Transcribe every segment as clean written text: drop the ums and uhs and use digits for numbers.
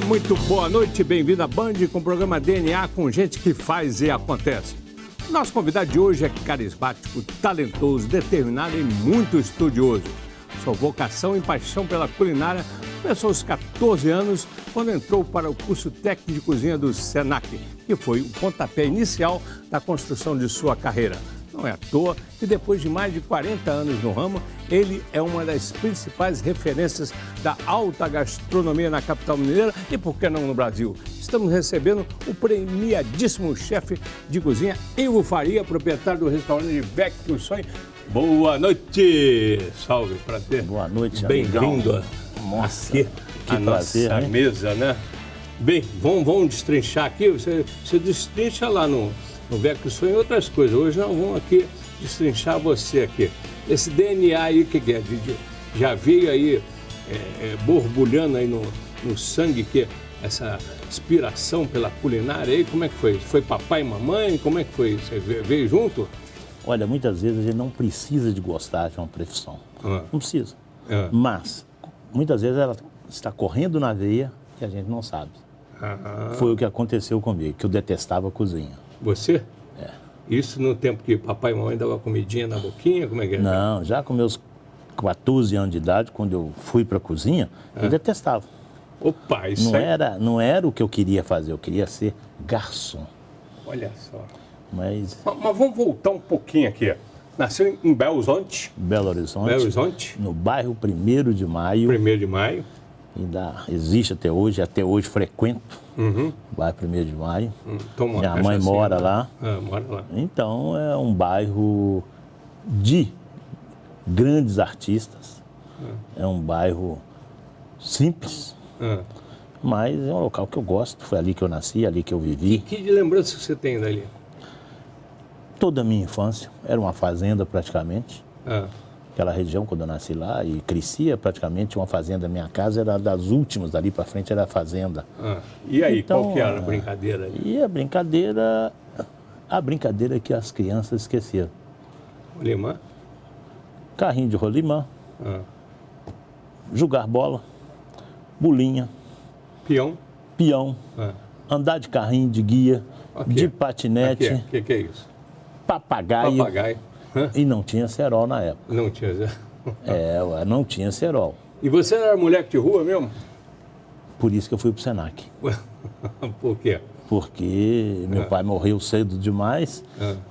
muito boa noite, bem-vindo à Band com o programa DNA com gente que faz e acontece. Nosso convidado de hoje é carismático, talentoso, determinado e muito estudioso. Sua vocação e paixão pela culinária começou aos 14 anos, quando entrou para o curso técnico de cozinha do Senac, que foi o pontapé inicial da construção de sua carreira. Não é à toa que depois de mais de 40 anos no ramo, ele é uma das principais referências da alta gastronomia na capital mineira e, por que não, no Brasil. Estamos recebendo o premiadíssimo chefe de cozinha, Ivo Faria, proprietário do restaurante Vecchio Sonho. Boa noite! Salve, prazer. Boa noite, bem-vindo aqui à nossa mesa, né? Bem, vamos destrinchar aqui. Você destrincha lá no Vecchio Sonho e outras coisas. Hoje nós vamos aqui destrinchar você aqui. Esse DNA aí, o que é? Já veio aí borbulhando aí no sangue, que essa inspiração pela culinária aí, como é que foi? Foi papai e mamãe? Como é que foi? Você veio junto? Olha, muitas vezes a gente não precisa de gostar de uma profissão. Não precisa. Mas, muitas vezes ela está correndo na veia e a gente não sabe. Foi o que aconteceu comigo, que eu detestava a cozinha. Você? É. Isso no tempo que papai e mamãe davam comidinha na boquinha? Como é que é? Não, já com meus 14 anos de idade, quando eu fui para a cozinha, eu detestava. Opa, isso não era o que eu queria fazer, eu queria ser garçom. Olha só. Mas vamos voltar um pouquinho aqui. Nasceu em Belo Horizonte. Belo Horizonte. Belo Horizonte. No bairro 1º de Maio. 1º de Maio. Ainda existe até hoje frequento o bairro 1º de Maio. Minha mãe mora lá. Mora lá. Então é um bairro de grandes artistas. É um bairro simples, mas é um local que eu gosto. Foi ali que eu nasci, ali que eu vivi. Que lembrança você tem dali? Toda a minha infância. Era uma fazenda praticamente. Aquela região, quando eu nasci lá e crescia, praticamente uma fazenda. Minha casa era das últimas, dali para frente era a fazenda. E aí, então, qual que era a brincadeira ali? E a brincadeira que as crianças esqueceram. Rolimã? Carrinho de rolimã, jogar bola, bolinha, peão, andar de carrinho de guia, de patinete. O que é isso? Papagaio. E não tinha cerol na época. Não tinha cerol? Não tinha cerol. E você era moleque de rua mesmo? Por isso que eu fui pro Senac. Por quê? Porque meu pai morreu cedo demais.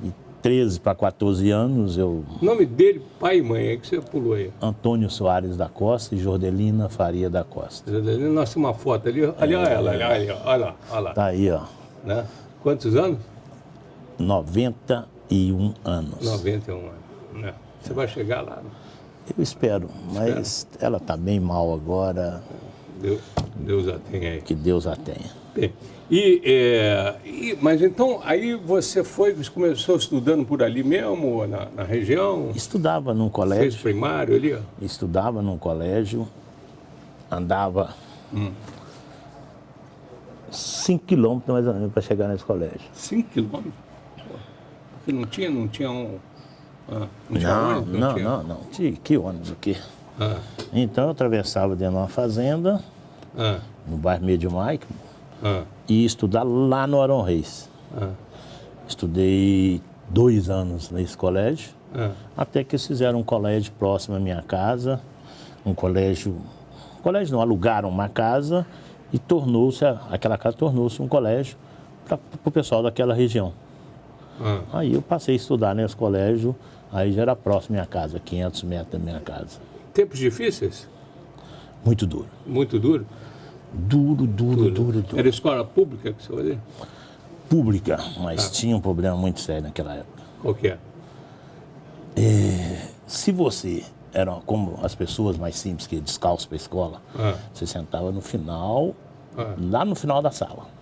E 13 para 14 anos eu... O nome dele, pai e mãe, aí que você pulou aí? Antônio Soares da Costa e Jordelina Faria da Costa. Jordelina, nós temos uma foto ali. Olha ela, olha lá. Tá aí, ó. Né? Quantos anos? 91 anos. 91 anos. Né? Você vai chegar lá? Eu espero, mas ela está bem mal agora. Deus a tenha aí. Que Deus a tenha. Bem, mas então, aí você começou estudando por ali mesmo, na região? Estudava num colégio. Fez primário ali? Ó. Estudava num colégio, andava 5 quilômetros mais ou menos para chegar nesse colégio. 5 quilômetros? Porque não tinha Não. Que ônibus aqui? Então eu atravessava dentro de uma fazenda, no bairro 1º de Maio, e ia estudar lá no Arão Reis. Estudei 2 anos nesse colégio, até que eles fizeram um colégio próximo à minha casa, colégio não, alugaram uma casa e aquela casa tornou-se um colégio para o pessoal daquela região. Aí eu passei a estudar nesse colégio, aí já era próximo à minha casa, 500 metros da minha casa. Tempos difíceis? Muito duro. Muito duro? Duro. Era escola pública que você fazia? Pública, mas tinha um problema muito sério naquela época. Qual que é? Se você era como as pessoas mais simples que iam descalço para a escola, você sentava no final, lá no final da sala.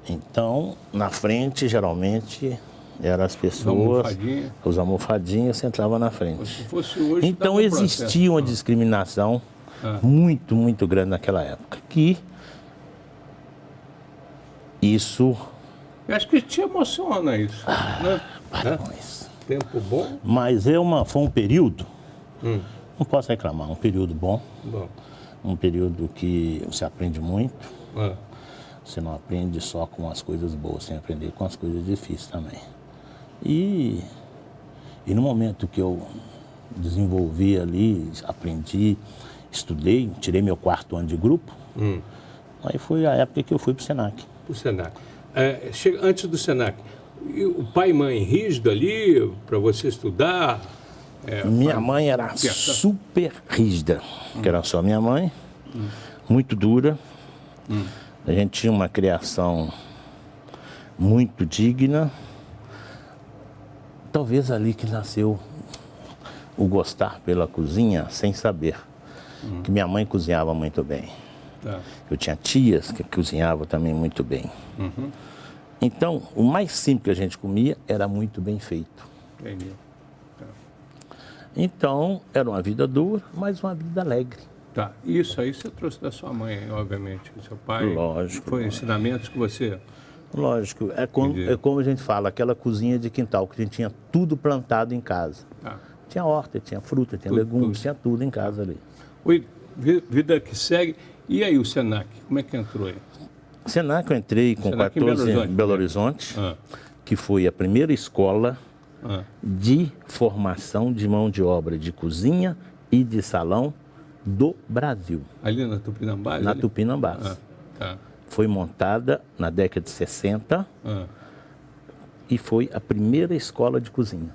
Então, na frente, geralmente, eram as pessoas, os almofadinhos, você entrava na frente. Se fosse hoje, então, existia uma discriminação muito, muito grande naquela época, que isso... Eu acho que te emociona isso. Né? Para com isso. Tempo bom. Mas foi um período, não posso reclamar, um período bom. Um período que você aprende muito. Ah. Você não aprende só com as coisas boas, você tem que aprender com as coisas difíceis também. E no momento que eu desenvolvi ali, aprendi, estudei, tirei meu 4º ano de grupo, aí foi a época que eu fui para o Senac. O Senac. Antes do Senac, o pai e mãe rígido ali para você estudar? Minha mãe era super rígida, que era só minha mãe, muito dura. A gente tinha uma criação muito digna. Talvez ali que nasceu o gostar pela cozinha sem saber. Que minha mãe cozinhava muito bem. Tá. Eu tinha tias que cozinhavam também muito bem. Então, o mais simples que a gente comia era muito bem feito. Entendi. Tá. Então, era uma vida dura, mas uma vida alegre. Tá, isso aí você trouxe da sua mãe, obviamente, do seu pai. Lógico. Foi ensinamentos que você... Lógico, é como a gente fala, aquela cozinha de quintal, que a gente tinha tudo plantado em casa. Tá. Tinha horta, tinha fruta, tinha legumes, tinha tudo em casa ali. Oi, vida que segue. E aí o Senac, como é que entrou aí? O Senac eu entrei com 14 em Belo Horizonte, que foi a primeira escola de formação de mão de obra de cozinha e de salão do Brasil. Ali na Tupinambás? Na Tupinambás. Tá. Foi montada na década de 60 e foi a primeira escola de cozinha.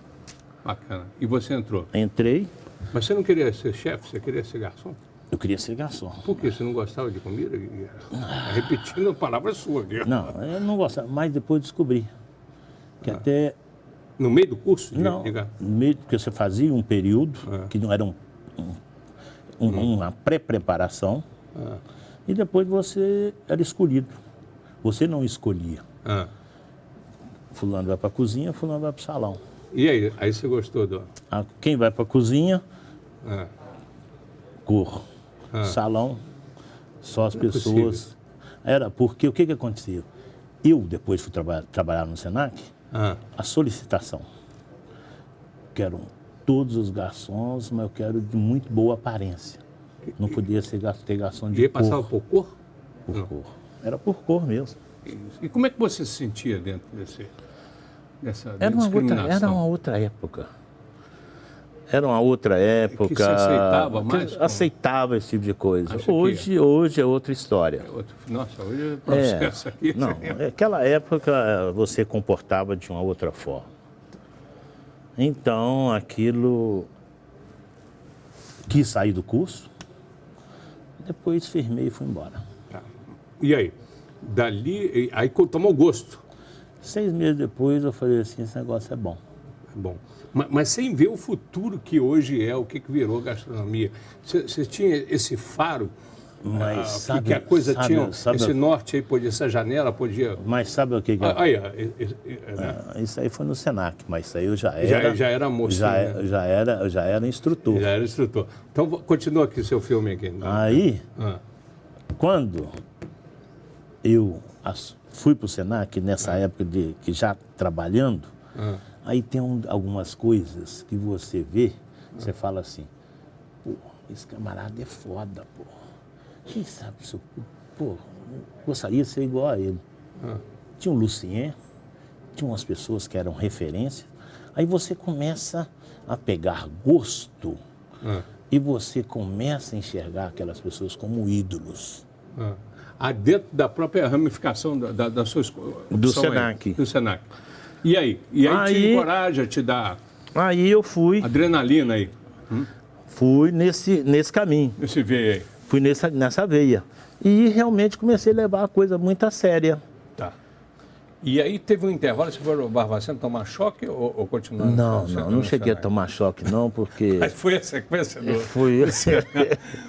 Bacana. E você entrou? Entrei. Mas você não queria ser chefe, você queria ser garçom? Eu queria ser garçom. Por quê? Você não gostava de comida? Repetindo a palavra sua. Não, eu não gostava, mas depois descobri que até... No meio do curso? Não, no meio, porque você fazia um período que não era uma pré-preparação e depois você era escolhido. Você não escolhia. Fulano vai para a cozinha, fulano vai para o salão. E aí você gostou do... Quem vai para a cozinha, cor. Salão, só as pessoas. Era porque o que acontecia? Eu depois fui trabalhar no Senac, a solicitação. Quero todos os garçons, mas eu quero de muito boa aparência. Não podia ter garçom de cor. E passava por cor? Por cor. Era por cor mesmo. E como é que você se sentia dentro dessa discriminação? Era uma outra época. Era uma outra época. Que se aceitava mais? Aceitava esse tipo de coisa. Hoje é outra história. Nossa, hoje é processo aqui. Não, naquela época você comportava de uma outra forma. Então, aquilo... Quis sair do curso, depois firmei e fui embora. Tá. E aí? Dali, aí tomou gosto? 6 meses depois eu falei assim, esse negócio é bom. É bom. Mas sem ver o futuro que hoje é, o que virou gastronomia. Você tinha esse faro, mas que a coisa tinha, esse norte aí, essa janela podia... Mas sabe o que isso aí foi no Senac, mas isso aí eu já era... Já era moço. Já era instrutor. Já era instrutor. Então, continua aqui o seu filme aqui. Aí, quando eu fui para o Senac, nessa época que já trabalhando, aí tem algumas coisas que você vê, você fala assim, pô, esse camarada é foda, pô. Quem sabe, gostaria de ser igual a ele. Tinha o Lucien, tinha umas pessoas que eram referências, aí você começa a pegar gosto e você começa a enxergar aquelas pessoas como ídolos. Dentro da própria ramificação da sua escola? Do Senac. Do Senac. E aí? E aí te encoraja, te dá... Aí eu fui... Adrenalina aí. Fui nesse caminho. Nesse veio aí. Fui nessa veia. E realmente comecei a levar a coisa muito a séria. Tá. E aí teve um intervalo, você foi ao Barbacena tomar choque ou continuando? Não cheguei a tomar choque não, porque... Mas foi a sequência do... Foi.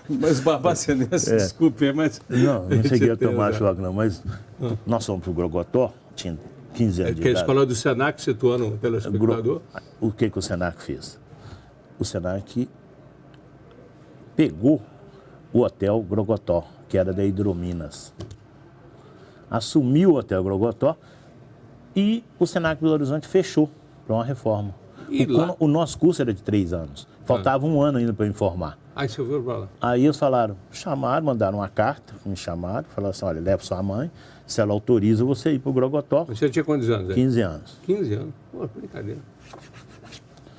Mas Barbacenense, desculpe, mas... Não cheguei a tomar choque não, mas nós fomos para o Grogotó, tinha 15 anos de idade. Que é a escola do Senac, situando o telespectador. O que o Senac fez? O Senac pegou o Hotel Grogotó, que era da Hidrominas. Assumiu o Hotel Grogotó e o Senac Belo Horizonte fechou para uma reforma. O nosso curso era de 3 anos. Faltava 1 ano ainda para eu me formar. Aí você viu pra lá? Aí eles falaram, mandaram uma carta, me chamaram, falaram assim, olha, leva sua mãe, se ela autoriza você ir pro Grogotó. Você tinha quantos anos? 15 anos. 15 anos? Pô, brincadeira.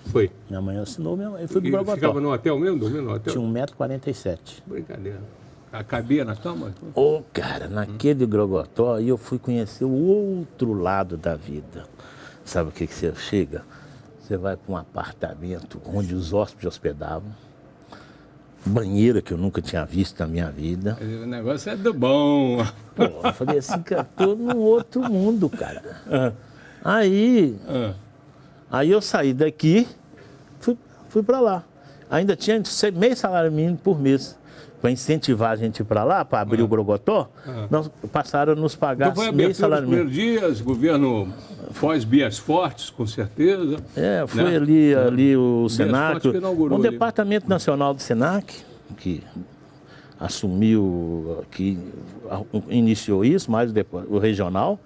Foi. Minha mãe assinou, e fui pro Grogotó. Ficava no hotel mesmo, dormindo no hotel? Tinha 1,47 m. Brincadeira. Cabia na cama? Cara, naquele Grogotó, aí eu fui conhecer o outro lado da vida. Sabe o que você chega? Você vai para um apartamento onde os hóspedes hospedavam, banheira que eu nunca tinha visto na minha vida. O negócio é do bom. Pô, eu falei assim, cara, tô num outro mundo, cara. Aí eu saí daqui, fui para lá. Ainda tinha meio salário mínimo por mês. Para incentivar a gente ir para lá, para abrir o Grogotó, nós passaram a nos pagar meio salário mínimo. Nos primeiros dias, governo pós-Bias Fortes, com certeza. Foi né? ali o Senac, o ali. Departamento Nacional do Senac, que assumiu, que iniciou isso, mais depois o regional,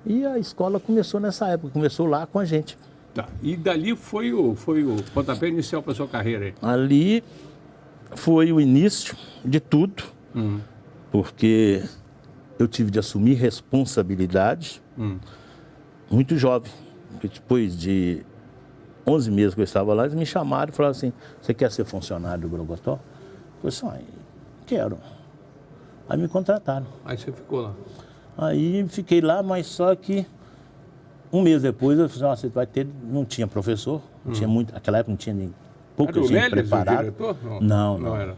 e a escola começou nessa época, começou lá com a gente. Tá. E dali foi o pontapé inicial para a sua carreira aí? Ali foi o início de tudo, porque eu tive de assumir responsabilidade muito jovem. Porque depois de 11 meses que eu estava lá, eles me chamaram e falaram assim, você quer ser funcionário do Grogotó? Eu falei assim, quero. Aí me contrataram. Aí você ficou lá? Aí fiquei lá, mas só que um mês depois eu falei assim, você vai ter, não tinha professor, não tinha muito, naquela época não tinha nem pouca gente preparada. O diretor? Não. Era.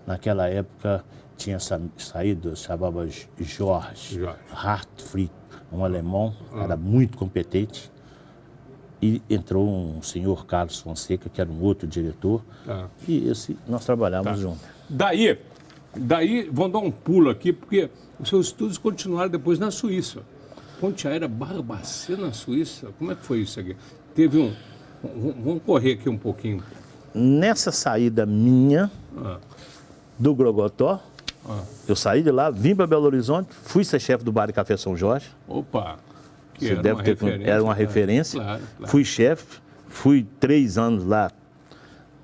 Naquela época tinha saído, chamava Jorge Hartfried, um alemão, era muito competente. E entrou um senhor Carlos Fonseca, que era um outro diretor, e nós trabalhávamos juntos. Daí, vamos dar um pulo aqui, porque os seus estudos continuaram depois na Suíça. Ponte Aérea Barbacena, na Suíça, como é que foi isso aqui? Teve vamos correr aqui um pouquinho. Nessa saída minha do Grogotó, eu saí de lá, vim para Belo Horizonte, fui ser chefe do Bar e Café São Jorge. Opa! Você deve ter, era uma referência. Claro. Fui chefe, fui 3 anos lá,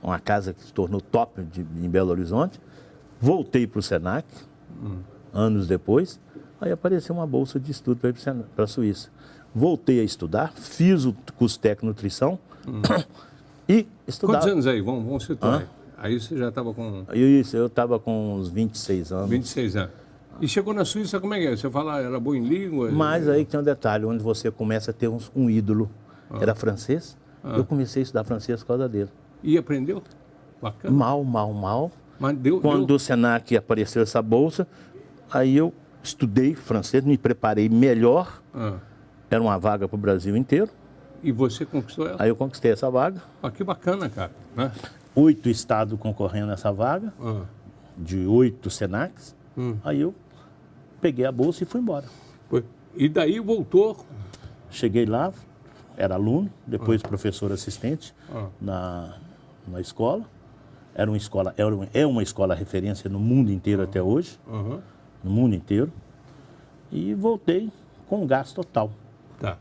uma casa que se tornou top em Belo Horizonte. Voltei para o Senac, anos depois, aí apareceu uma bolsa de estudo para a Suíça. Voltei a estudar, fiz o curso técnico de nutrição e estudava. Quantos anos aí? Vamos situar. Aí você já estava com... Isso, eu estava com uns 26 anos. 26 anos. E chegou na Suíça, como é que é? Você fala, era boa em língua? Mas aí que tem um detalhe, onde você começa a ter um ídolo. Era francês, eu comecei a estudar francês por causa dele. E aprendeu? Bacana. Mal. Mas Quando o Senac apareceu essa bolsa, aí eu estudei francês, me preparei melhor. Era uma vaga para o Brasil inteiro. E você conquistou ela? Aí eu conquistei essa vaga. Que bacana, cara. Né? 8 estados concorrendo nessa vaga, de 8 Senacs. Aí eu peguei a bolsa e fui embora. E daí voltou? Cheguei lá, era aluno, depois professor assistente na escola. É uma escola referência no mundo inteiro até hoje. No mundo inteiro. E voltei com gás total. Tá.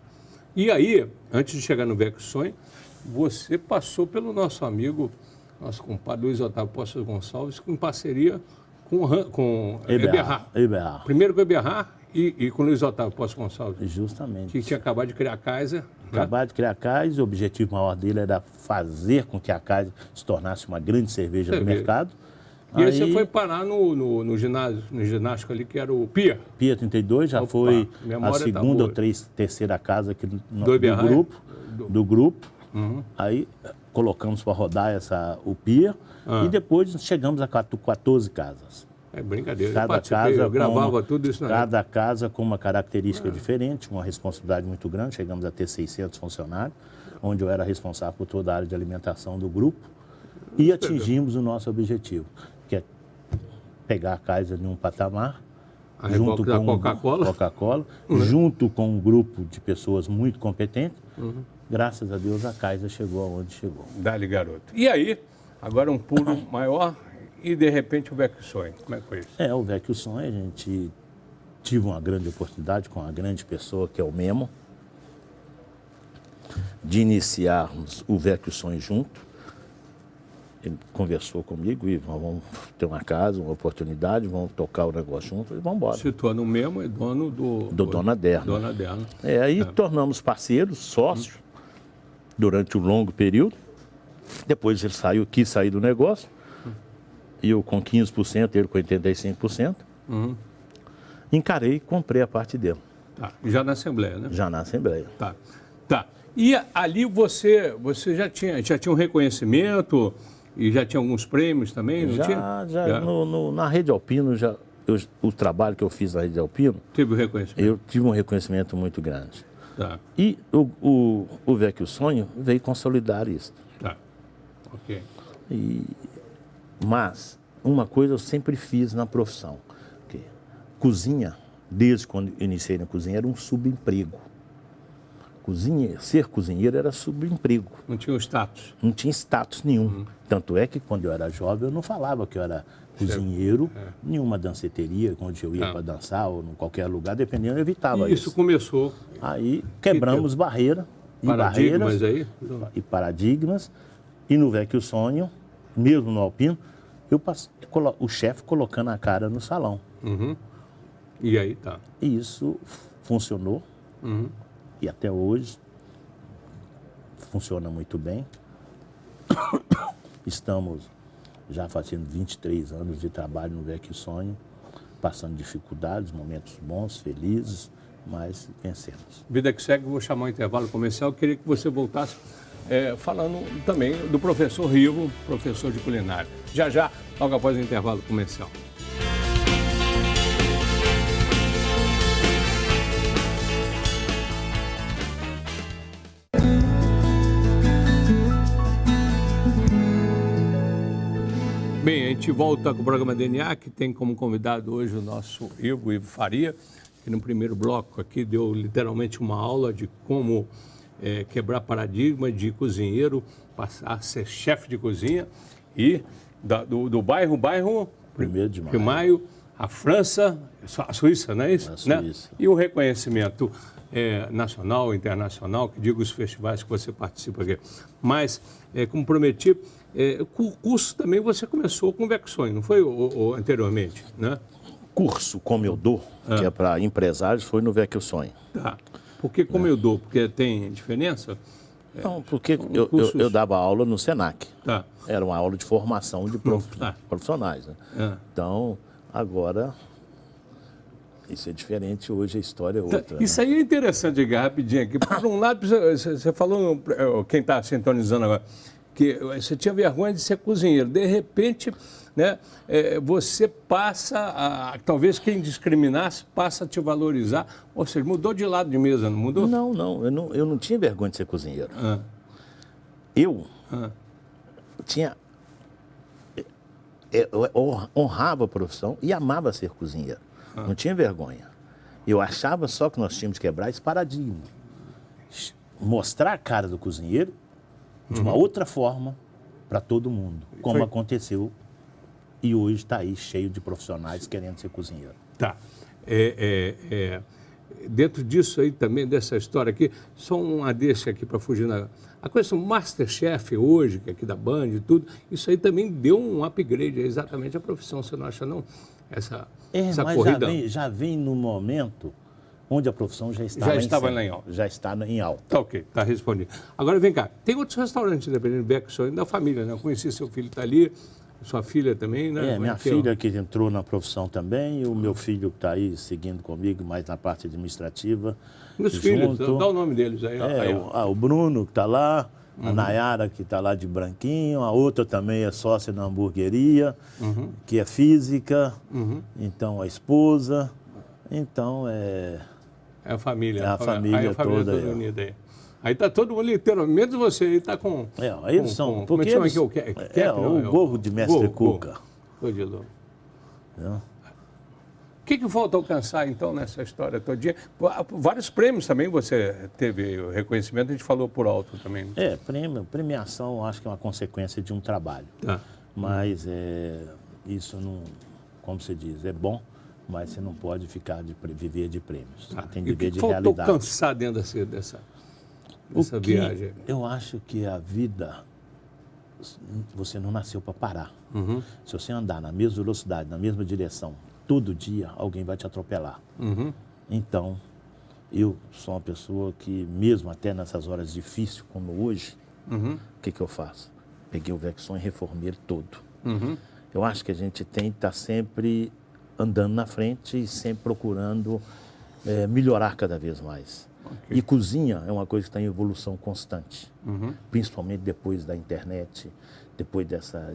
E aí, antes de chegar no Vecchio Sonho, você passou pelo nosso amigo, nosso compadre Luiz Otávio Postos Gonçalves, em parceria com Eberhard. Primeiro com Eberhard e com Luiz Otávio Postos Gonçalves. Justamente. Que tinha acabado de criar a Kaiser. Acabado de criar a Kaiser, o objetivo maior dele era fazer com que a Kaiser se tornasse uma grande cerveja do mercado. E aí você foi parar no ginástico ali, que era o Pia. Pia 32, já foi a segunda ou terceira casa aqui do grupo. Aí colocamos para rodar o Pia e depois chegamos a 14 casas. É brincadeira. Cada casa eu gravava tudo isso. Cada casa com uma característica diferente, uma responsabilidade muito grande. Chegamos a ter 600 funcionários, onde eu era responsável por toda a área de alimentação do grupo. E atingimos o nosso objetivo, que é pegar a Kaiser em um patamar, junto com a Coca-Cola, junto com um grupo de pessoas muito competentes. Graças a Deus a Kaiser chegou aonde chegou. Dá-lhe, garoto. E aí, agora um pulo maior e de repente o Vecchio Sonho. Como é que foi isso? O Vecchio Sonho, a gente tive uma grande oportunidade com uma grande pessoa que é o Memo, de iniciarmos o Vecchio Sonho junto. ele conversou comigo e vamos ter uma casa, uma oportunidade, vamos tocar o negócio junto e vamos embora. Se torna o mesmo, é dono do Dona Derna. Dona Derna. Aí tornamos parceiros, sócios, durante um longo período. Depois ele quis sair do negócio, e eu com 15%, ele com 85%. Encarei e comprei a parte dele. Tá. Já na Assembleia, né? Já na Assembleia. Tá. E ali você já tinha um reconhecimento e já tinha alguns prêmios também, não tinha? Já. Na Rede Alpino, o trabalho que eu fiz na Rede Alpino, teve o reconhecimento? Eu tive um reconhecimento muito grande. Tá. E o Vecchio Sonho veio consolidar isso. Tá, ok. Mas uma coisa eu sempre fiz na profissão. Que cozinha, desde quando iniciei na cozinha, era um subemprego. Ser cozinheiro era subemprego. Não tinha o status? Não tinha status nenhum. Tanto é que quando eu era jovem eu não falava que eu era cozinheiro, nenhuma danceteria, onde eu ia para dançar ou em qualquer lugar, dependendo, eu evitava isso. Isso começou. Aí quebramos barreiras. Paradigmas aí? E paradigmas. E no Vecchio Sonho, mesmo no Alpino, o chefe colocando a cara no salão. E aí tá. E isso funcionou. E até hoje funciona muito bem. Estamos já fazendo 23 anos de trabalho no Vecchio Sonho, passando dificuldades, momentos bons, felizes, mas vencemos. Vida que segue, vou chamar o intervalo comercial. Eu queria que você voltasse falando também do professor Rivo, professor de culinária. Já, logo após o intervalo comercial. Bem, a gente volta com o programa DNA, que tem como convidado hoje o nosso Ivo Faria, que no primeiro bloco aqui deu literalmente uma aula de como quebrar paradigma de cozinheiro, passar a ser chefe de cozinha e do bairro 1º de Maio, a França, a Suíça, não é isso? A Suíça. Né? E o reconhecimento nacional, internacional, que digo os festivais que você participa aqui. Mas, como prometi, o curso também você começou com o Vecchio Sonho, não foi anteriormente, né? Curso como eu dou, que é para empresários, foi no Vecchio Sonho. Tá. Por que como eu dou? Porque tem diferença? Não, porque eu dava aula no Senac. Tá. Era uma aula de formação de profissionais. Né? Então, agora, isso é diferente, hoje a história é outra. Isso aí é interessante, Edgar, rapidinho aqui. Por um lado, você falou, quem está sintonizando agora, que você tinha vergonha de ser cozinheiro. De repente, né, você passa talvez quem discriminasse passa a te valorizar. Ou seja, mudou de lado de mesa, não mudou? Não, eu não tinha vergonha de ser cozinheiro. Eu tinha... Eu honrava a profissão e amava ser cozinheiro. Não tinha vergonha. Eu achava só que nós tínhamos que quebrar esse paradigma. Mostrar a cara do cozinheiro de uma outra forma para todo mundo, como aconteceu e hoje está aí cheio de profissionais querendo ser cozinheiro. Tá. Dentro disso aí também, dessa história aqui, só uma deixa aqui para fugir a questão Masterchef hoje, que é aqui da Band e tudo, isso aí também deu um upgrade, exatamente a profissão, você não acha não? Essa mas corrida... já vem no momento onde a profissão já estava lá em alta. Já está em alta. Tá ok, tá respondido. Agora vem cá, tem outros restaurantes independentes do Vecchio Sonho da família, né? Eu conheci seu filho está ali, sua filha também, né? Minha filha que entrou na profissão também, e o meu filho que está aí seguindo comigo, mais na parte administrativa. Meus filhos, dá o nome deles aí. O Bruno que está lá, a Nayara que está lá de branquinho, a outra também é sócia na hamburgueria, que é física, então a esposa, então É a família. A família toda unida aí. Aí está todo mundo literalmente, menos você aí está com... eles são... Como é que chama aqui? O gorro de mestre Cuca. O que falta alcançar, então, nessa história todinha? Vários prêmios também você teve o reconhecimento, a gente falou por alto também. Premiação, acho que é uma consequência de um trabalho. Tá. Mas isso não, como você diz, é bom, mas você não pode ficar viver de prêmios. Você tem que viver de realidade. O que faltou alcançar dentro dessa viagem? Eu acho que a vida você não nasceu para parar. Se você andar na mesma velocidade, na mesma direção, todo dia, alguém vai te atropelar. Então, eu sou uma pessoa que, mesmo até nessas horas difíceis, como hoje, o que eu faço? Peguei o Vexon e reformei ele todo. Eu acho que a gente tem que estar sempre andando na frente e sempre procurando melhorar cada vez mais. E cozinha é uma coisa que está em evolução constante, principalmente depois da internet, depois dessa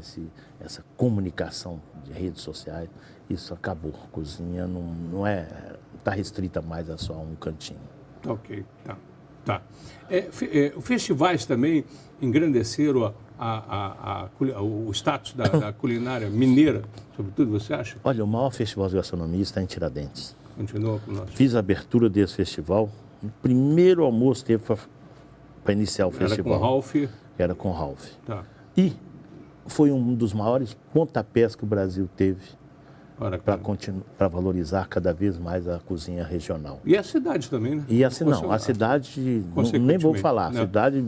comunicação de redes sociais. Isso acabou. Cozinha não está restrita mais a só um cantinho. Ok, tá. Festivais também engrandeceram o status da culinária mineira, sobretudo, você acha? Olha, o maior festival de gastronomia está em Tiradentes. Continua com nós. Fiz a abertura desse festival. O primeiro almoço teve para iniciar o festival. Era com Ralph? Era com Ralph. Tá. E foi um dos maiores pontapés que o Brasil teve para valorizar cada vez mais a cozinha regional. E a cidade também, né? E a cidade, nem vou falar, a cidade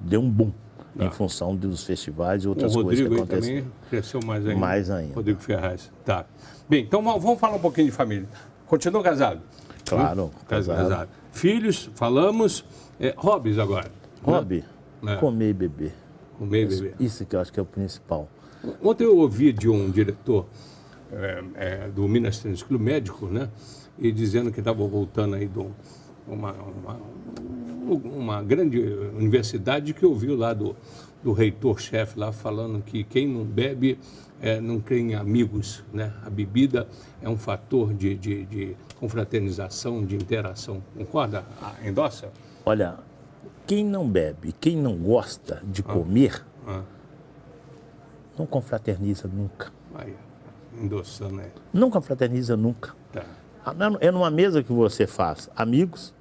deu um boom em função dos festivais e outras coisas que aconteceram. Também cresceu mais ainda. Mais ainda. Rodrigo Ferraz. Tá. Bem, então vamos falar um pouquinho de família. Continua casado? Claro, casado. Filhos, falamos. Hobbies agora. Hobby? Né? Comer e beber. Comer e beber. Isso que eu acho que é o principal. Ontem eu ouvi de um diretor do Minas Tênis Clube, médico, né? E dizendo que estava voltando aí de uma grande universidade, que ouviu lá do reitor-chefe lá falando que quem não bebe não tem amigos, né? A bebida é um fator de confraternização, de interação. Concorda? Endossa? Olha, quem não bebe, quem não gosta de comer, não confraterniza nunca. Aí, endossando, né? Não confraterniza nunca. Tá. É numa mesa que você faz amigos,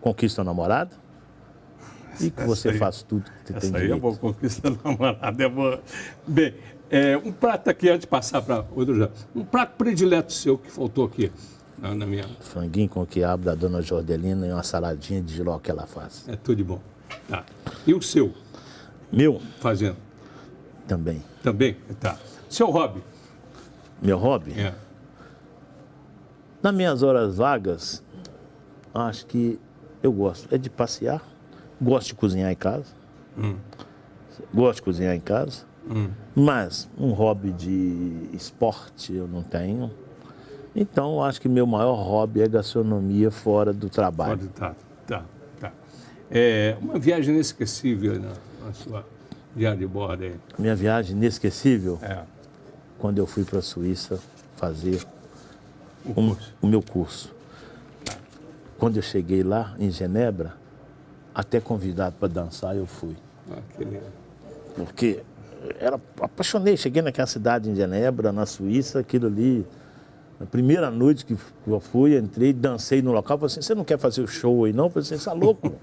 conquista a namorada, e que você faz tudo que você tem direito. Essa aí é boa, conquista a namorada, é boa. Bem, um prato aqui, antes de passar para outro já, um prato predileto seu que faltou aqui na minha... Franguinho com quiabo da dona Jordelina e uma saladinha de jiló que ela faz. É tudo de bom. Tá. E o seu? Meu? Fazendo? Também. Também? Tá. Seu hobby? Meu hobby? Nas minhas horas vagas, acho que eu gosto de passear, gosto de cozinhar em casa. Gosto de cozinhar em casa. Mas um hobby de esporte eu não tenho. Então, acho que meu maior hobby é gastronomia fora do trabalho. Tá. Uma viagem inesquecível na sua diária de bordo aí. Minha viagem inesquecível? Quando eu fui para a Suíça fazer o meu curso. Quando eu cheguei lá, em Genebra, até convidado para dançar, eu fui. Que lindo. Porque apaixonei, cheguei naquela cidade em Genebra, na Suíça, aquilo ali. Na primeira noite que eu fui, entrei, dancei no local, falei assim, você não quer fazer o show aí não? Eu falei assim, você é louco?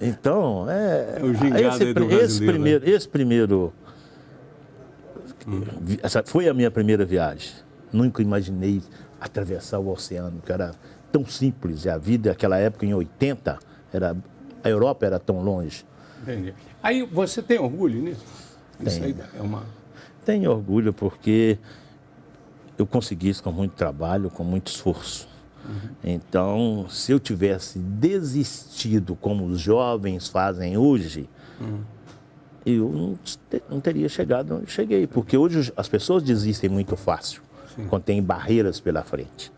Então, o gingado aí do brasileiro, esse primeiro essa foi a minha primeira viagem. Nunca imaginei atravessar o oceano, que era tão simples. E a vida, naquela época, em 80, a Europa era tão longe. Entendi. Aí você tem orgulho nisso? Isso aí Tenho orgulho porque eu consegui isso com muito trabalho, com muito esforço. Então, se eu tivesse desistido como os jovens fazem hoje, eu não teria chegado onde cheguei. Porque hoje as pessoas desistem muito fácil, quando tem barreiras pela frente.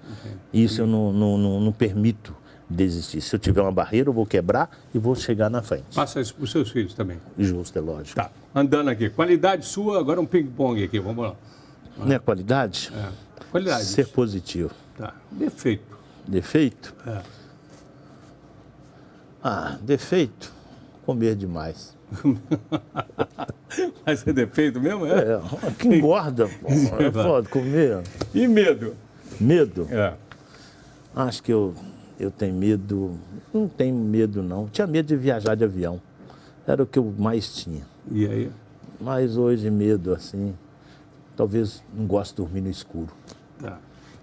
Isso eu não permito desistir. Se eu tiver uma barreira, eu vou quebrar e vou chegar na frente. Passa isso para os seus filhos também. Justo, é lógico. Tá, andando aqui. Qualidade sua, agora um ping-pong aqui, vamos lá. Minha qualidade? Qualidade. Ser positivo. Tá. Defeito. Defeito? Defeito? Comer demais. Mas é defeito mesmo? Que engorda, pô. É foda, comer. E medo? Medo? Acho que eu tenho medo. Não tenho medo, não. Tinha medo de viajar de avião. Era o que eu mais tinha. E aí? Mas hoje, medo, assim, talvez não gosto de dormir no escuro. Tá.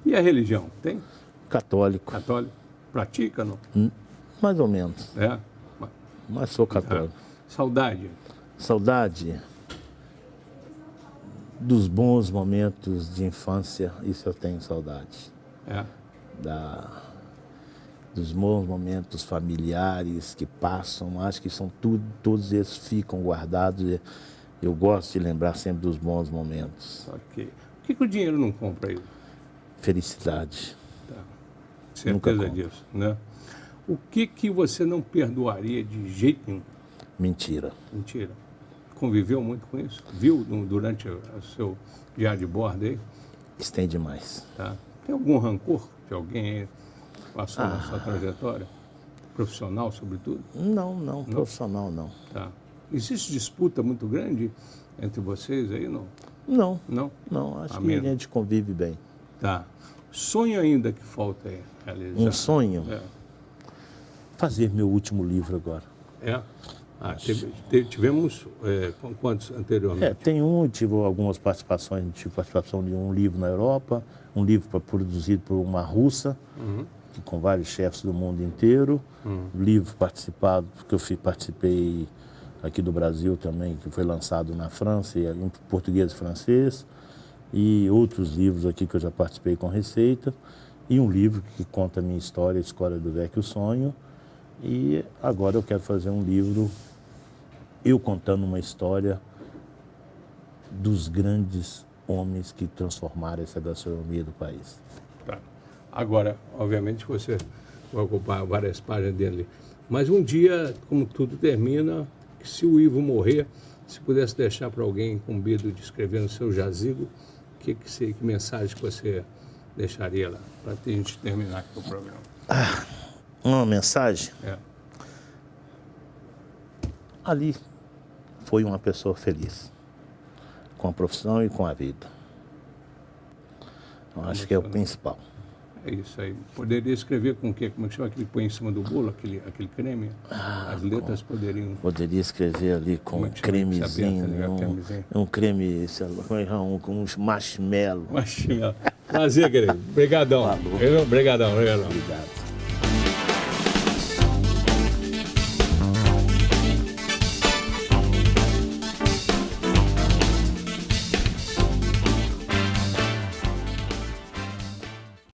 E a religião? Tem? Católico. Católico? Pratica, não? Mais ou menos. É? Mas sou católico. Saudade? Saudade dos bons momentos de infância, isso eu tenho saudade. É. Dos bons momentos familiares que passam, acho que são todos eles ficam guardados. Eu gosto de lembrar sempre dos bons momentos. Ok. O que o dinheiro não compra aí? Felicidade. Tá. Certeza disso, né? O que você não perdoaria de jeito nenhum? Mentira. Mentira. Conviveu muito com isso? Viu durante o seu diário de bordo aí? Isso tem demais. Tá. Tem algum rancor de alguém aí que passou na sua trajetória? Profissional, sobretudo? Não, profissional não. Tá. Existe disputa muito grande entre vocês aí, não? Não, Não? acho Amém. que a gente convive bem. Tá. Sonho ainda que falta é realizar? Um sonho? É. Fazer meu último livro agora. É? Tivemos quantos anteriormente? Tive algumas participações, tive participação de um livro na Europa, um livro produzido por uma russa, com vários chefes do mundo inteiro, livro participado, que eu participei aqui do Brasil também, que foi lançado na França, em português e francês, e outros livros aqui que eu já participei com receita, e um livro que conta a minha história, a história do Vecchio Sonho, e agora eu quero fazer um livro, eu contando uma história dos grandes homens que transformaram essa gastronomia do país. Tá. Agora, obviamente, você vai ocupar várias páginas dele, mas um dia, como tudo termina, se o Ivo morrer, se pudesse deixar para alguém incumbido de escrever no seu jazigo, que mensagem que você deixaria lá, para a gente terminar aqui o programa? Uma mensagem? Ali foi uma pessoa feliz, com a profissão e com a vida. Eu acho que é o principal. É isso aí. Poderia escrever com o quê? Como é que chama aquele que põe em cima do bolo, aquele creme? As letras poderiam... Poderia escrever ali com um cremezinho, um creme, um marshmallow. Marshmallow. Prazer, querido. Obrigadão. Obrigadão. Obrigado.